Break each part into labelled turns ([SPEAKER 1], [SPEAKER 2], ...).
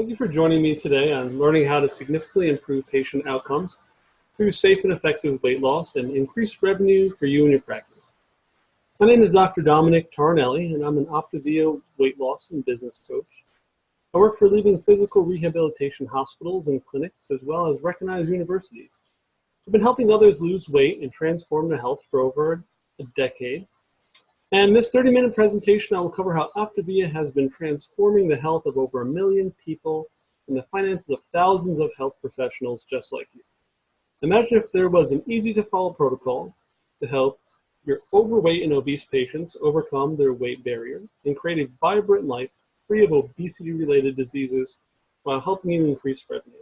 [SPEAKER 1] Thank you for joining me today on learning how to significantly improve patient outcomes through safe and effective weight loss and increased revenue for you and your practice. My name is Dr. Dominic Tarinelli, and I'm an Optavia weight loss and business coach. I work for leading physical rehabilitation hospitals and clinics, as well as recognized universities. I've been helping others lose weight and transform their health for over a decade. And in this 30-minute presentation, I will cover how Optavia has been transforming the health of over 1 million people and the finances of thousands of health professionals just like you. Imagine if there was an easy-to-follow protocol to help your overweight and obese patients overcome their weight barrier and create a vibrant life free of obesity-related diseases while helping you increase revenue.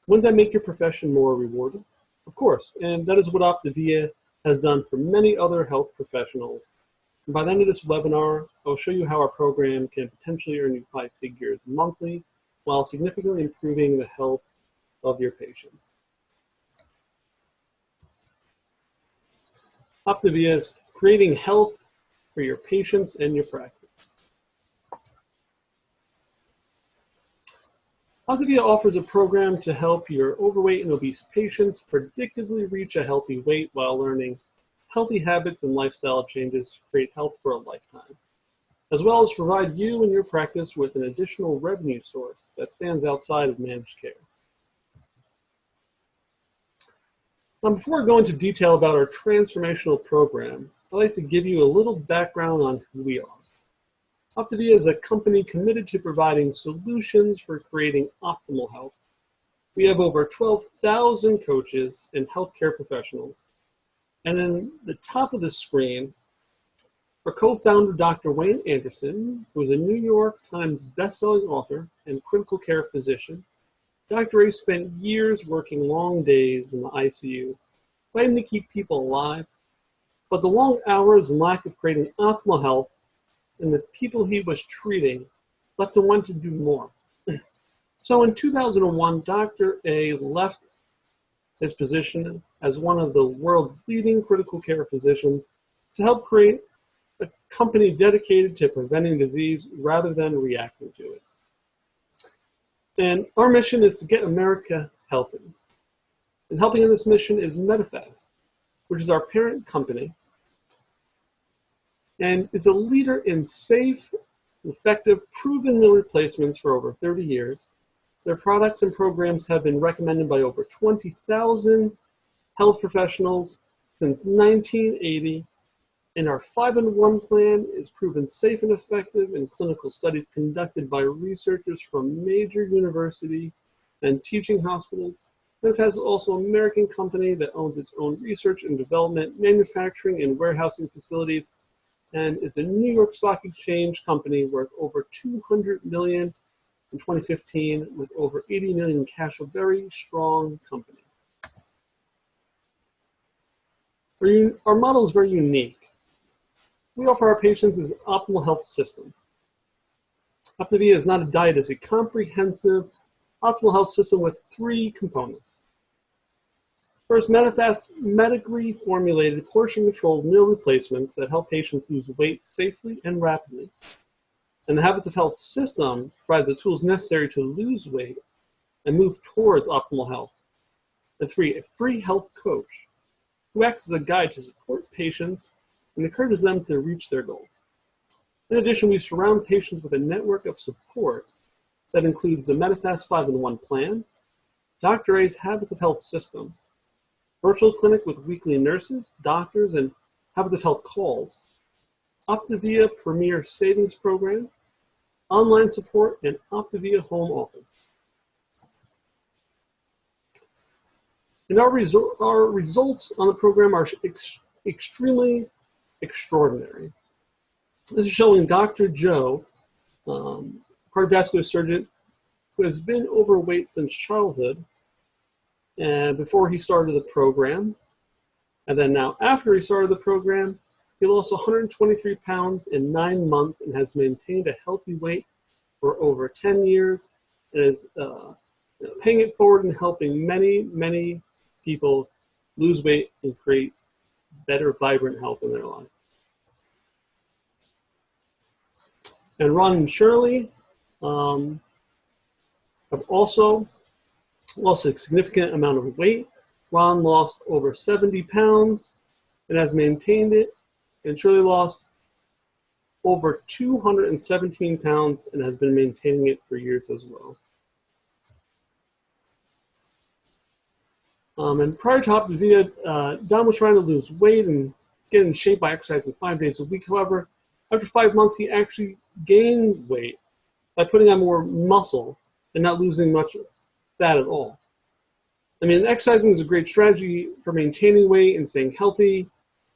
[SPEAKER 1] Wouldn't that make your profession more rewarding? Of course, and that is what Optavia has done for many other health professionals. And by the end of this webinar, I'll show you how our program can potentially earn you 5 figures monthly while significantly improving the health of your patients. Optavia is creating health for your patients and your practice. Optavia offers a program to help your overweight and obese patients predictably reach a healthy weight while learning healthy habits and lifestyle changes to create health for a lifetime, as well as provide you and your practice with an additional revenue source that stands outside of managed care. Now, before I go into detail about our transformational program, I'd like to give you a little background on who we are. Optavia is a company committed to providing solutions for creating optimal health. We have over 12,000 coaches and healthcare professionals. And in the top of the screen, our co-founder, Dr. Wayne Anderson, who is a New York Times best-selling author and critical care physician. Dr. A spent years working long days in the ICU, fighting to keep people alive, but the long hours and lack of creating optimal health and the people he was treating left him wanting to do more. So in 2001, Dr. A left his position as one of the world's leading critical care physicians to help create a company dedicated to preventing disease rather than reacting to it. And our mission is to get America healthy. And helping in this mission is Medifast, which is our parent company, and is a leader in safe, effective, proven meal replacements for over 30 years. Their products and programs have been recommended by over 20,000 health professionals since 1980, and our 5-in-1 plan is proven safe and effective in clinical studies conducted by researchers from major university and teaching hospitals. Medifast is also an American company that owns its own research and development, manufacturing, and warehousing facilities, and is a New York Stock Exchange company worth over $200 million in 2015 with over $80 million in cash, a very strong company. Our model is very unique. We offer our patients an optimal health system. Optavia is not a diet, it's a comprehensive optimal health system with 3 components. First, Medifast medically formulated portion-controlled meal replacements that help patients lose weight safely and rapidly. And the Habits of Health system provides the tools necessary to lose weight and move towards optimal health. And 3, a free health coach who acts as a guide to support patients and encourages them to reach their goals. In addition, we surround patients with a network of support that includes the Medifast 5-in-1 plan, Dr. A's Habits of Health system, virtual clinic with weekly nurses, doctors, and Habits of Health calls, Optavia Premier Savings Program, online support, and Optavia Home Office. And our results on the program are extremely extraordinary. This is showing Dr. Joe, cardiovascular surgeon, who has been overweight since childhood, and before he started the program. And then now after he started the program, he lost 123 pounds in 9 months and has maintained a healthy weight for over 10 years and is paying it forward and helping many, many people lose weight and create better, vibrant health in their life. And Ron and Shirley, I've also lost a significant amount of weight. Ron lost over 70 pounds and has maintained it, and Shirley lost over 217 pounds and has been maintaining it for years as well. And prior to Optavia, Dom was trying to lose weight and get in shape by exercising 5 days a week. However, after 5 months, he actually gained weight by putting on more muscle and not losing much fat at all. I mean, exercising is a great strategy for maintaining weight and staying healthy,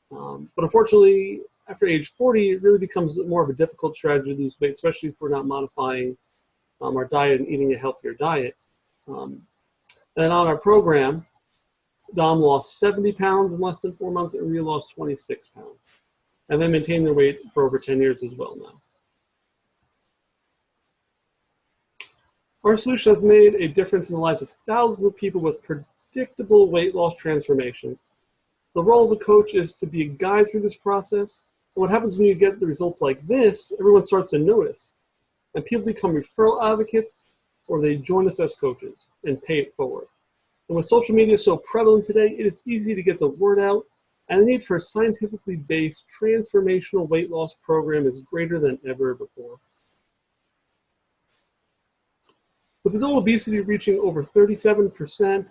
[SPEAKER 1] but unfortunately, after age 40, it really becomes more of a difficult strategy to lose weight, especially if we're not modifying our diet and eating a healthier diet. And on our program, Dom lost 70 pounds in less than 4 months, and Rhea lost 26 pounds. And they maintained their weight for over 10 years as well now. Our solution has made a difference in the lives of thousands of people with predictable weight loss transformations. The role of the coach is to be a guide through this process. And what happens when you get the results like this, everyone starts to notice. And people become referral advocates, or they join us as coaches and pay it forward. And with social media so prevalent today, it is easy to get the word out, and the need for a scientifically based transformational weight loss program is greater than ever before. With adult obesity reaching over 37%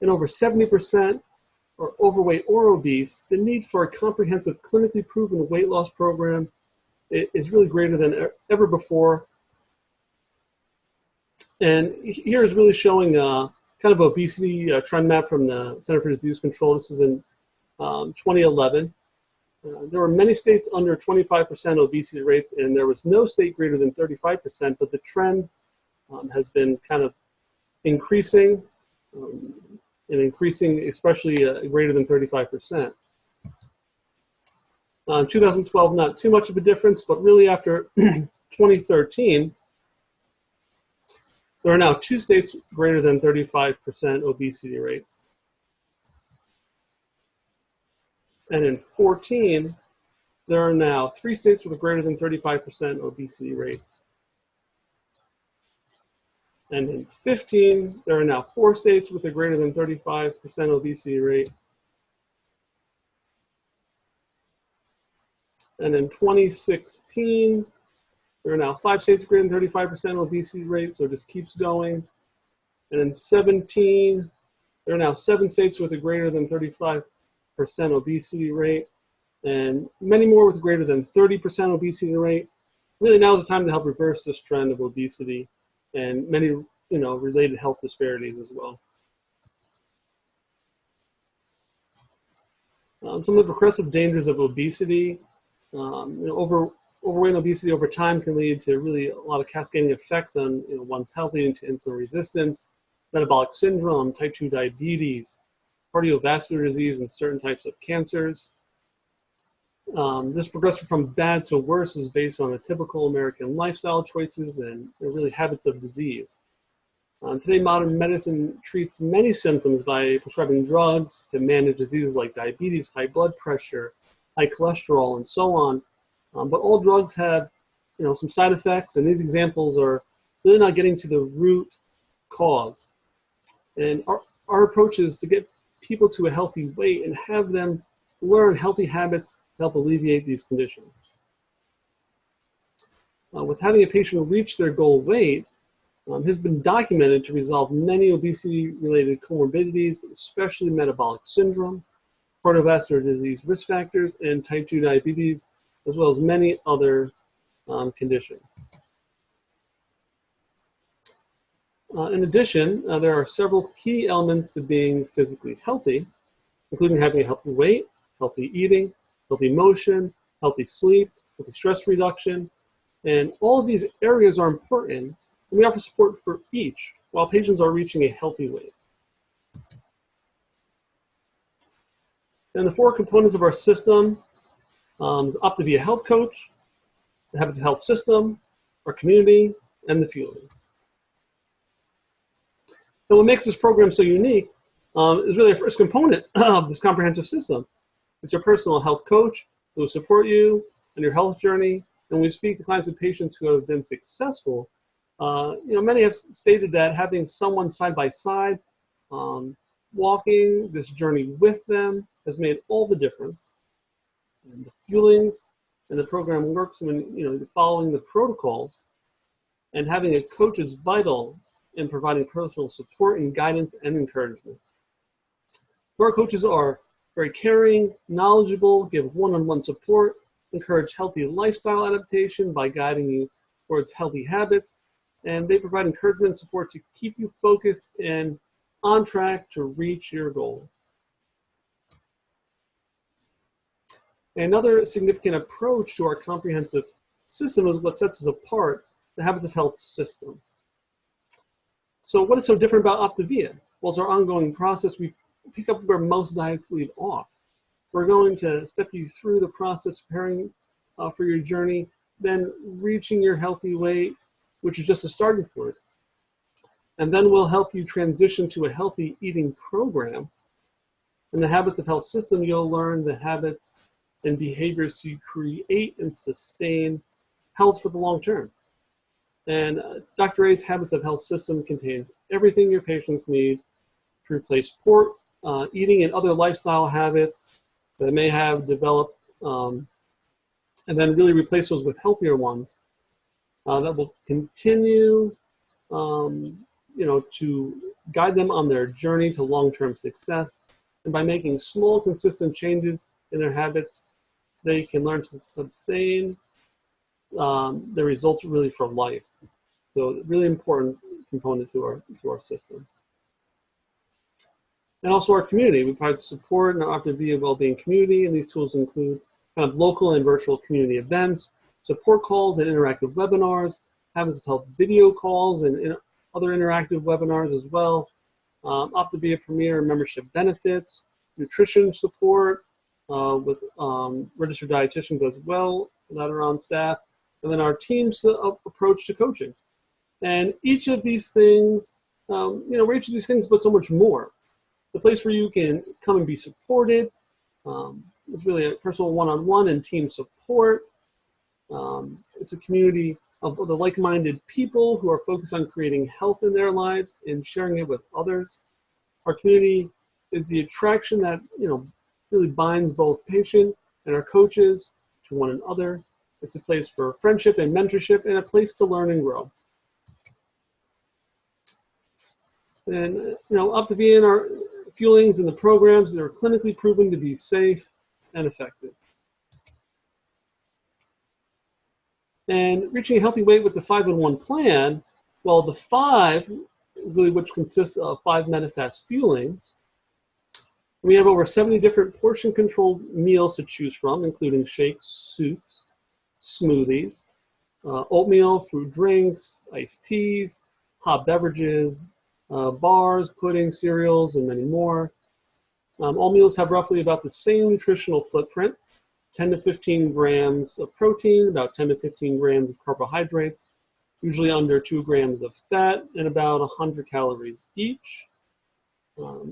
[SPEAKER 1] and over 70% are overweight or obese, the need for a comprehensive clinically proven weight loss program is really greater than ever before. And here is really showing kind of obesity trend map from the Center for Disease Control. This is in 2011. There were many states under 25% obesity rates, and there was no state greater than 35%, but the trend has been kind of increasing, and increasing especially greater than 35%. In 2012, not too much of a difference, but really after 2013, there are now 2 states greater than 35% obesity rates. And in 2014, there are now 3 states with greater than 35% obesity rates. And in 2015, there are now 4 states with a greater than 35% obesity rate. And in 2016, there are now 5 states greater than 35% obesity rate, so it just keeps going. And in 2017, there are now 7 states with a greater than 35% obesity rate, and many more with greater than 30% obesity rate. Really, now is the time to help reverse this trend of obesity and many, related health disparities as well. Some of the progressive dangers of obesity. Overweight and obesity over time can lead to really a lot of cascading effects on one's health, leading to insulin resistance, metabolic syndrome, type 2 diabetes, cardiovascular disease, and certain types of cancers. This progression from bad to worse is based on the typical American lifestyle choices and really habits of disease. Today, modern medicine treats many symptoms by prescribing drugs to manage diseases like diabetes, high blood pressure, high cholesterol, and so on. But all drugs have, some side effects, and these examples are really not getting to the root cause. And our approach is to get people to a healthy weight and have them learn healthy habits to help alleviate these conditions. With having a patient reach their goal weight, has been documented to resolve many obesity-related comorbidities, especially metabolic syndrome, cardiovascular disease risk factors, and type 2 diabetes, as well as many other conditions. In addition, there are several key elements to being physically healthy, including having a healthy weight, healthy eating, healthy motion, healthy sleep, healthy stress reduction, and all of these areas are important, and we offer support for each while patients are reaching a healthy weight. And the 4 components of our system is Optavia Health Coach, the Habits of Health System, our community, and the feelings. And what makes this program so unique is really the first component of this comprehensive system. It's your personal health coach who will support you on your health journey, and we speak to clients and patients who have been successful Many have stated that having someone side by side, walking this journey with them has made all the difference. And the feelings and the program works when following the protocols, and having a coach is vital in providing personal support and guidance and encouragement. Our coaches are very caring, knowledgeable, give one-on-one support, encourage healthy lifestyle adaptation by guiding you towards healthy habits, and they provide encouragement and support to keep you focused and on track to reach your goals. Another significant approach to our comprehensive system is what sets us apart, the Habits of Health system. So what is so different about Optavia? Well, it's our ongoing process. We pick up where most diets leave off. We're going to step you through the process, preparing for your journey, then reaching your healthy weight, which is just a starting point. And then we'll help you transition to a healthy eating program. In the Habits of Health system, you'll learn the habits and behaviors to create and sustain health for the long term. And Dr. A's Habits of Health system contains everything your patients need to replace poor eating and other lifestyle habits that may have developed, and then really replace those with healthier ones that will continue to guide them on their journey to long-term success. And by making small, consistent changes in their habits, they can learn to sustain the results really for life. So really important component to our system. And also our community. We provide support in our Optavia Wellbeing community, and these tools include kind of local and virtual community events, support calls and interactive webinars, Habits of Health video calls and other interactive webinars as well, Optavia Premier membership benefits, nutrition support with registered dietitians as well that are on staff, and then our team's approach to coaching. And each of these things, we're each of these things, but so much more. The place where you can come and be supported. It's really a personal one-on-one and team support. It's a community of the like-minded people who are focused on creating health in their lives and sharing it with others. Our community is the attraction that really binds both patient and our coaches to one another. It's a place for friendship and mentorship, and a place to learn and grow. And Optavia and our fuelings and the programs that are clinically proven to be safe and effective. And reaching a healthy weight with the 5-in-1 plan, well, the 5, really, which consists of 5 Medifast fuelings. We have over 70 different portion-controlled meals to choose from, including shakes, soups, smoothies, oatmeal, fruit drinks, iced teas, hot beverages, bars, pudding, cereals, and many more. All meals have roughly about the same nutritional footprint, 10 to 15 grams of protein, about 10 to 15 grams of carbohydrates, usually under 2 grams of fat, and about 100 calories each.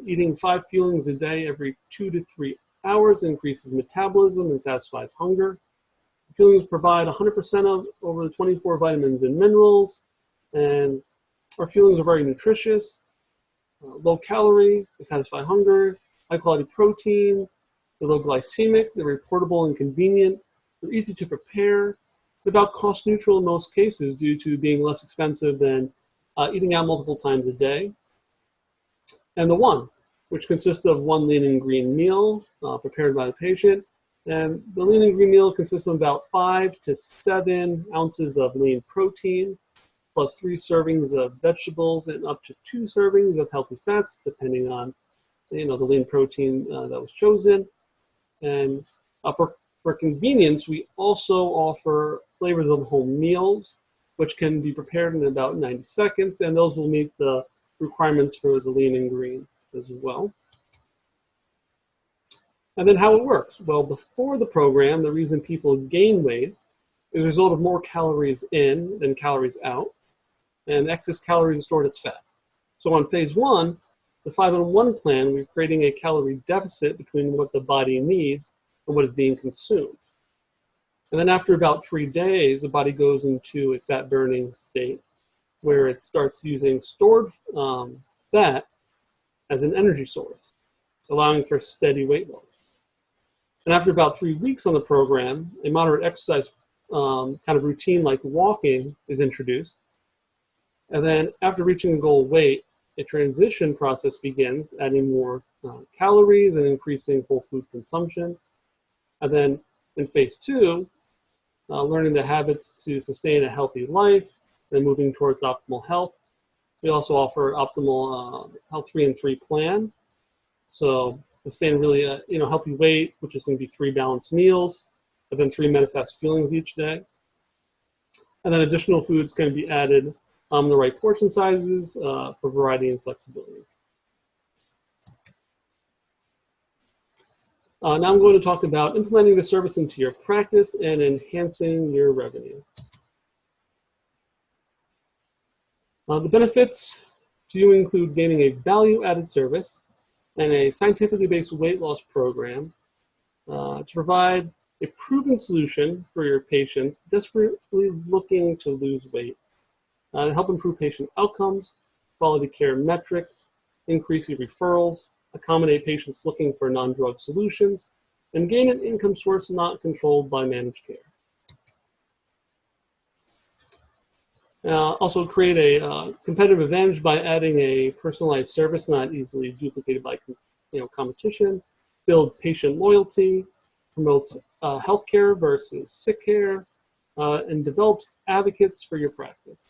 [SPEAKER 1] Eating 5 fuelings a day every 2 to 3 hours increases metabolism and satisfies hunger. Fuelings provide 100% of over the 24 vitamins and minerals, and our fuelings are very nutritious, low calorie, they satisfy hunger, high quality protein, they're low glycemic, they're very portable and convenient, they're easy to prepare, they're about cost neutral in most cases due to being less expensive than eating out multiple times a day. And the 1, which consists of 1 lean and green meal prepared by the patient. And the lean and green meal consists of about 5 to 7 ounces of lean protein, plus 3 servings of vegetables and up to 2 servings of healthy fats, depending on the lean protein that was chosen. And for convenience, we also offer flavors of home meals, which can be prepared in about 90 seconds, and those will meet the requirements for the lean and green as well. And then how it works. Well, before the program, the reason people gain weight is a result of more calories in than calories out, and excess calories are stored as fat. So on phase 1, the 5-in-1 plan, we're creating a calorie deficit between what the body needs and what is being consumed. And then after about 3 days, the body goes into a fat burning state. where it starts using stored fat as an energy source, allowing for steady weight loss. And after about 3 weeks on the program, a moderate exercise kind of routine like walking is introduced. And then after reaching the goal weight, a transition process begins, adding more calories and increasing whole food consumption. And then in phase 2, learning the habits to sustain a healthy life and moving towards optimal health. We also offer optimal health 3 and 3 plan. So sustain really healthy weight, which is going to be 3 balanced meals, and then 3 manifest feelings each day. And then additional foods can be added the right portion sizes for variety and flexibility. Now I'm going to talk about implementing the service into your practice and enhancing your revenue. The benefits to you include gaining a value-added service and a scientifically based weight loss program to provide a proven solution for your patients desperately looking to lose weight, to help improve patient outcomes, quality care metrics, increase your referrals, accommodate patients looking for non-drug solutions, and gain an income source not controlled by managed care. Also create a competitive advantage by adding a personalized service not easily duplicated by competition, build patient loyalty, promotes healthcare versus sick care, and develops advocates for your practice.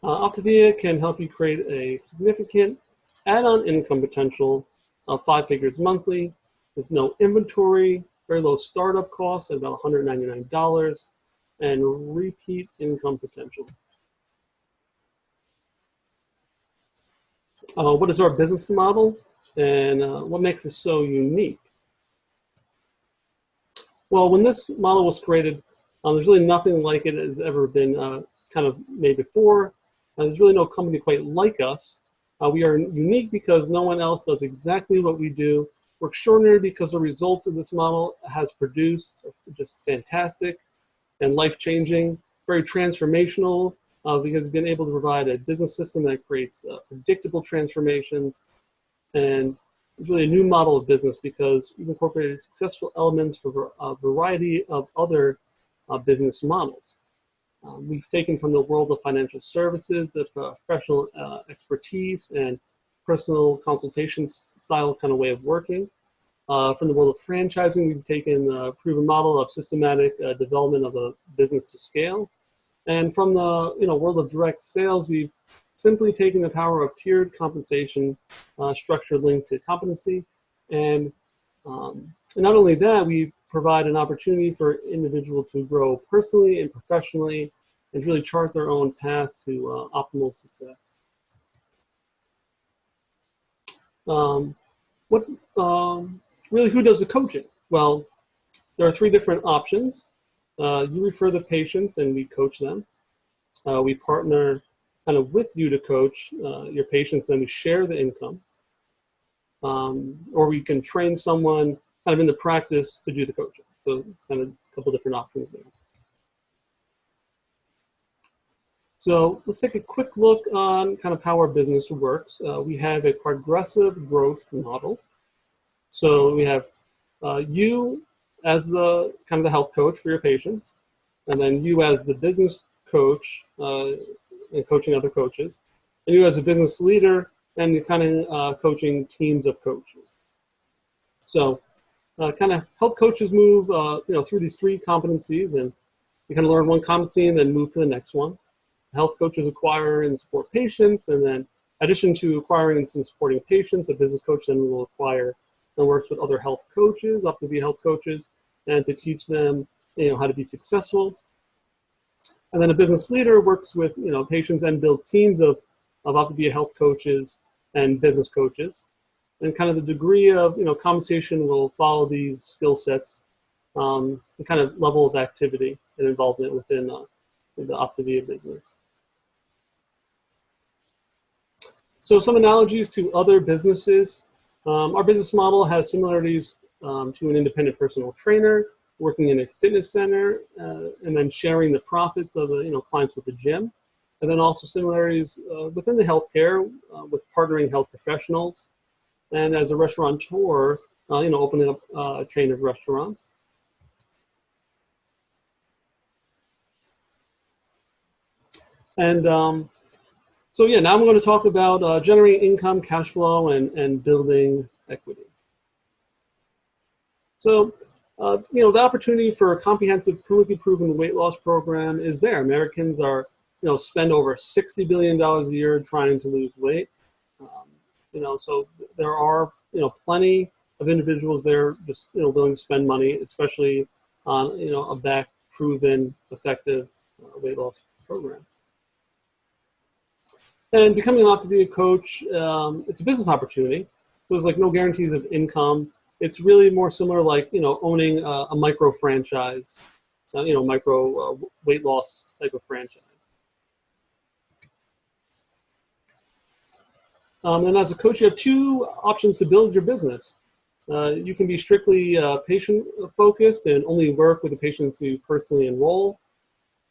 [SPEAKER 1] Optavia can help you create a significant add-on income potential of 5 figures monthly with no inventory, very low startup costs at about $199, and repeat income potential. What is our business model and what makes it so unique? Well, when this model was created, there's really nothing like it has ever been kind of made before. There's really no company quite like us. We are unique because no one else does exactly what we do. We're extraordinary because the results of this model has produced are just fantastic and life-changing, very transformational, because we've been able to provide a business system that creates predictable transformations, and it's really a new model of business because we've incorporated successful elements for a variety of other business models. We've taken from the world of financial services the professional expertise and personal consultation style kind of way of working. From the world of franchising, we've taken the proven model of systematic development of a business to scale. And from the world of direct sales, we've simply taken the power of tiered compensation structure linked to competency. And not only that, we provide an opportunity for individuals to grow personally and professionally and really chart their own path to optimal success. Really, who does the coaching? Well, there are 3 different options. You refer the patients and we coach them. We partner kind of with you to coach your patients, then we share the income. Or we can train someone kind of in the practice to do the coaching. So kind of a couple different options there. So let's take a quick look on kind of how our business works. We have a progressive growth model. So we have you as the kind of the health coach for your patients, and then you as the business coach and coaching other coaches, and you as a business leader and you're kind of coaching teams of coaches. So kind of help coaches move through these 3 competencies, and you kind of learn one competency and then move to the next one. Health coaches acquire and support patients, and then in addition to acquiring and supporting patients, a business coach then will acquire and works with other health coaches, up to be health coaches, and to teach them how to be successful. And then a business leader works with patients and build teams of up to be health coaches and business coaches. And kind of the degree of compensation will follow these skill sets, the kind of level of activity and involvement within the Optavia business. So some analogies to other businesses. Our business model has similarities to an independent personal trainer. working in a fitness center, and then sharing the profits of the clients with the gym. And then also similarities within the healthcare with partnering health professionals, and as a restaurateur, opening up a chain of restaurants. And so yeah, now I'm going to talk about generating income, cash flow, and building equity. So, the opportunity for a comprehensive, clinically proven weight loss program is there. Americans are, spend over $60 billion a year trying to lose weight. So there are, plenty of individuals there just, willing to spend money, especially on, a back proven, effective weight loss program. And becoming an Optavia coach, it's a business opportunity. So there's like no guarantees of income. It's really more similar, like, owning a micro franchise, micro weight loss type of franchise. And as a coach, you have two options to build your business. You can be strictly patient-focused and only work with the patients you personally enroll,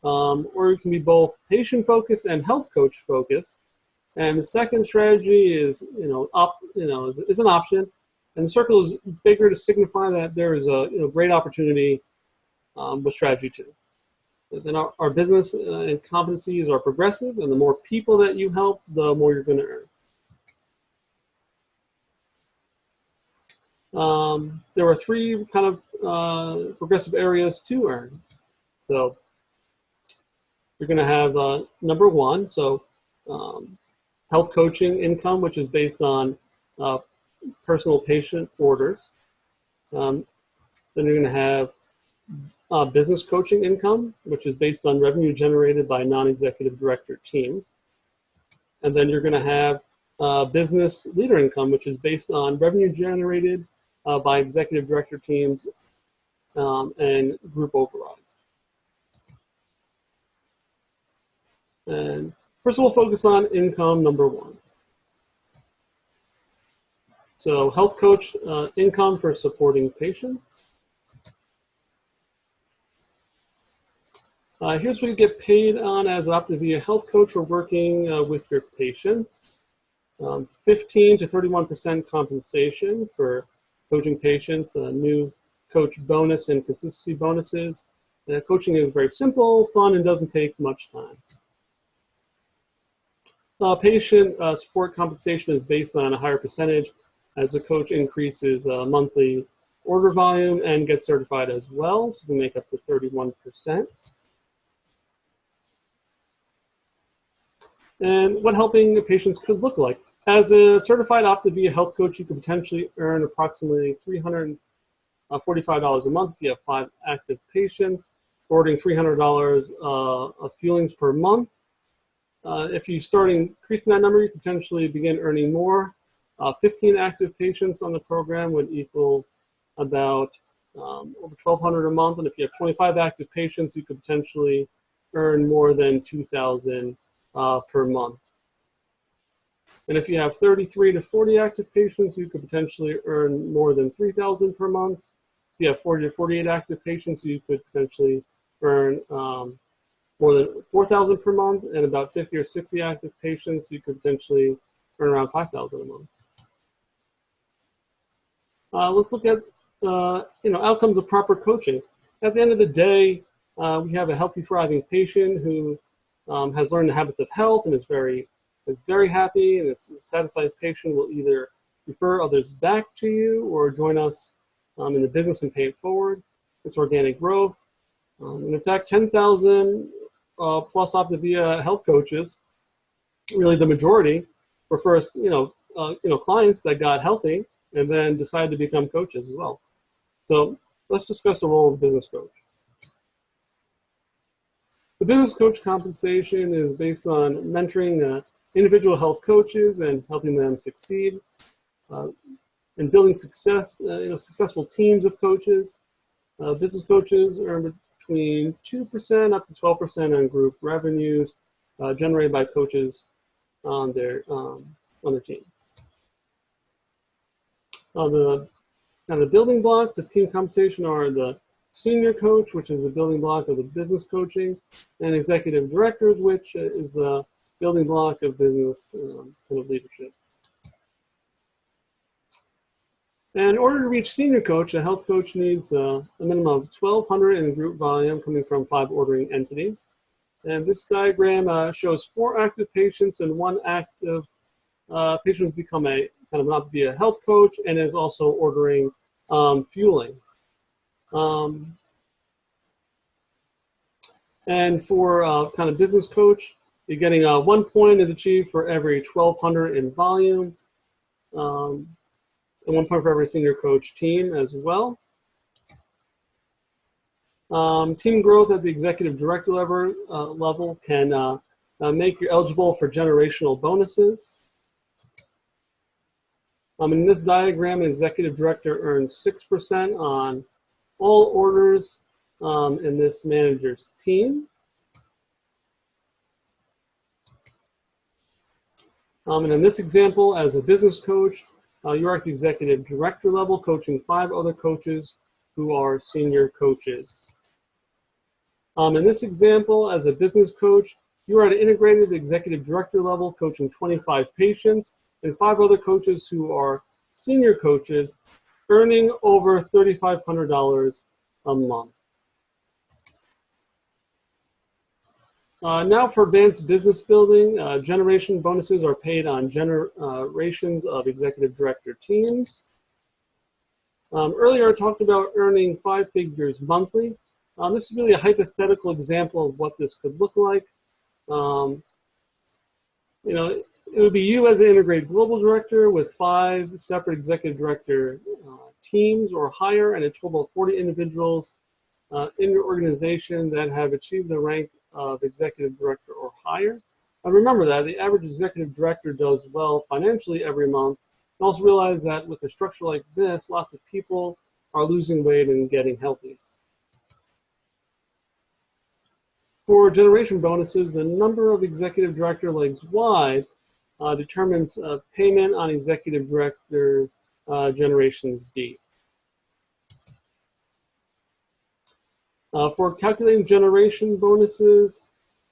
[SPEAKER 1] or you can be both patient-focused and health coach-focused. And the second strategy is, is an option. And the circle is bigger to signify that there is a great opportunity with strategy two. Then our business and competencies are progressive, and the more people that you help, the more you're going to earn. There are three kind of progressive areas to earn. So you're going to have number one, so health coaching income, which is based on personal patient orders. Then you're going to have business coaching income, which is based on revenue generated by non-executive director teams. And then you're going to have business leader income, which is based on revenue generated by executive director teams and group overrides. And first we'll focus on income number one. So health coach income for supporting patients. Here's what you get paid on as an Optavia health coach for working with your patients. 15 to 31% compensation for coaching patients, new coach bonus and consistency bonuses. Coaching is very simple, fun, and doesn't take much time. Patient support compensation is based on a higher percentage as the coach increases monthly order volume and gets certified as well, so we make up to 31%. And what helping patients could look like. As a certified Optavia health coach, you could potentially earn approximately $345 a month if you have 5 active patients, ordering $300 of fuelings per month. If you start increasing that number, you could potentially begin earning more. 15 active patients on the program would equal about over $1,200 a month, and if you have 25 active patients, you could potentially earn more than $2,000 per month. And if you have 33 to 40 active patients, you could potentially earn more than $3,000 per month. If you have 40 to 48 active patients, you could potentially earn more than $4,000 per month, and about 50 or 60 active patients, you could potentially earn around $5,000 a month. Let's look at outcomes of proper coaching. At the end of the day, we have a healthy, thriving patient who has learned the habits of health and is very happy, and this satisfied patient will either refer others back to you or join us in the business and pay it forward. It's organic growth. And in fact, 10,000 plus Optavia health coaches, really the majority, were first clients that got healthy and then decided to become coaches as well. So let's discuss the role of the business coach. The business coach compensation is based on mentoring individual health coaches and helping them succeed, and building successful teams of coaches. Business coaches earn between 2% up to 12% on group revenues generated by coaches on their team. The building blocks of team compensation are the senior coach, which is the building block of the business coaching, and executive directors, which is the building block of business kind of leadership. And in order to reach senior coach, a health coach needs a minimum of 1,200 in group volume coming from 5 ordering entities. And this diagram shows 4 active patients and 1 active patient who's become a kind of not to be a health coach and is also ordering fueling. And for kind of business coach, you're getting 1 point is achieved for every 1,200 in volume, and 1 point for every senior coach team as well. Team growth at the executive director level can make you eligible for generational bonuses. In this diagram, an executive director earns 6% on all orders in this manager's team. And in this example, as a business coach, you're at the executive director level coaching 5 other coaches who are senior coaches. In this example, as a business coach, you are at an integrated executive director level coaching 25 patients and 5 other coaches who are senior coaches, earning over $3,500 a month. Now for advanced business building, generation bonuses are paid on generations of executive director teams. Earlier I talked about earning 5 figures monthly. This is really a hypothetical example of what this could look like. You know, it would be you as an integrated global director with 5 separate executive director teams or higher, and a total of 40 individuals in your organization that have achieved the rank of executive director or higher. And remember that the average executive director does well financially every month. And also realize that with a structure like this, lots of people are losing weight and getting healthy. For generation bonuses, the number of executive director legs wide determines payment on executive director generations deep. For calculating generation bonuses,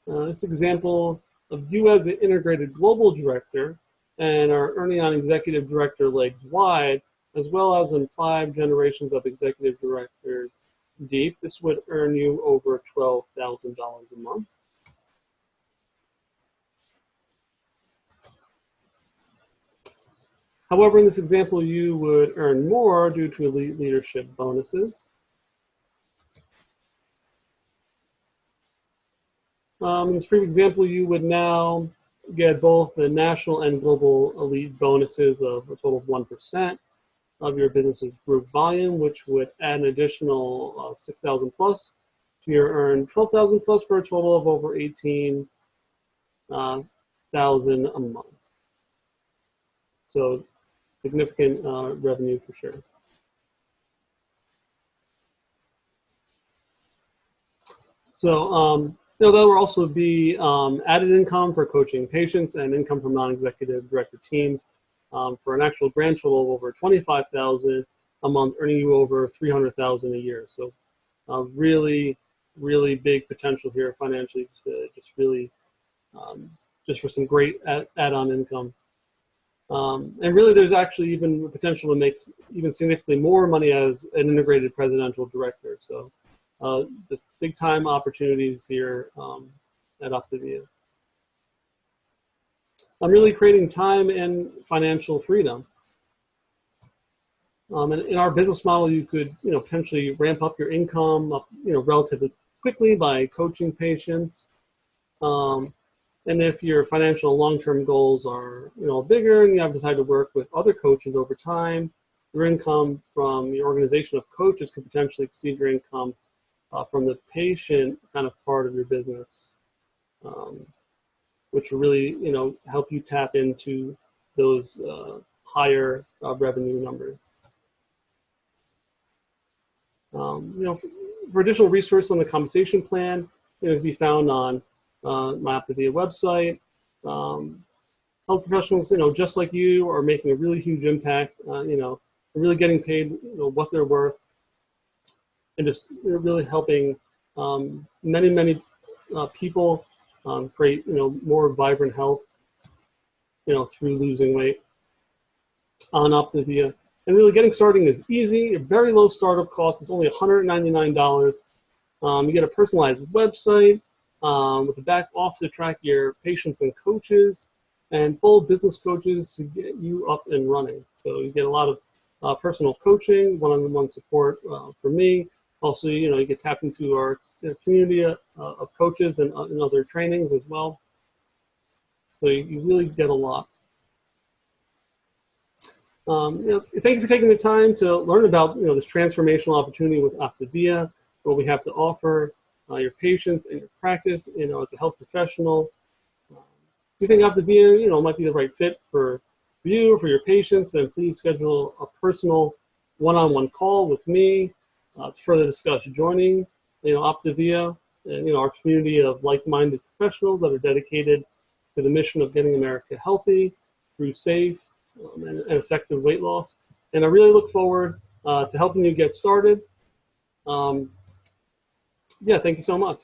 [SPEAKER 1] this example of you as an integrated global director and are earning on executive director legs wide, as well as in 5 generations of executive directors deep, this would earn you over $12,000 a month. However, in this example, you would earn more due to elite leadership bonuses. In this previous example, you would now get both the national and global elite bonuses of a total of 1% of your business's group volume, which would add an additional 6,000 plus to your earned 12,000 plus for a total of over 18,000 a month. So significant revenue for sure. So there will also be added income for coaching patients and income from non-executive director teams for an actual grand total of over $25,000 a month, earning you over $300,000 a year. So really, really big potential here financially to just really, just for some great add-on income. And really there's actually even potential to make even significantly more money as an integrated presidential director. So just big time opportunities here at Optavia. I'm really creating time and financial freedom. And in our business model, you could potentially ramp up your income relatively quickly by coaching patients. And if your financial long-term goals are bigger and you have decided to work with other coaches over time, your income from your organization of coaches could potentially exceed your income from the patient kind of part of your business, which will really help you tap into those higher revenue numbers. For additional resources on the compensation plan, it can be found on my Optavia website. Health professionals, just like you, are making a really huge impact. Really getting paid, what they're worth. and just really helping many people create more vibrant health through losing weight on Optavia. And really getting started is easy, a very low startup cost. It's only $199. You get a personalized website with a back office to track your patients and coaches, and full business coaches to get you up and running. So you get a lot of personal coaching, one-on-one support from me. Also, you get tapped into our community of coaches and other trainings as well. So you really get a lot. Thank you for taking the time to learn about this transformational opportunity with Optavia, what we have to offer your patients and your practice. As a health professional, if you think Optavia might be the right fit for you or for your patients, then please schedule a personal one-on-one call with me to further discuss joining Optavia and our community of like-minded professionals that are dedicated to the mission of getting America healthy through safe and effective weight loss. And I really look forward to helping you get started. Yeah, thank you so much.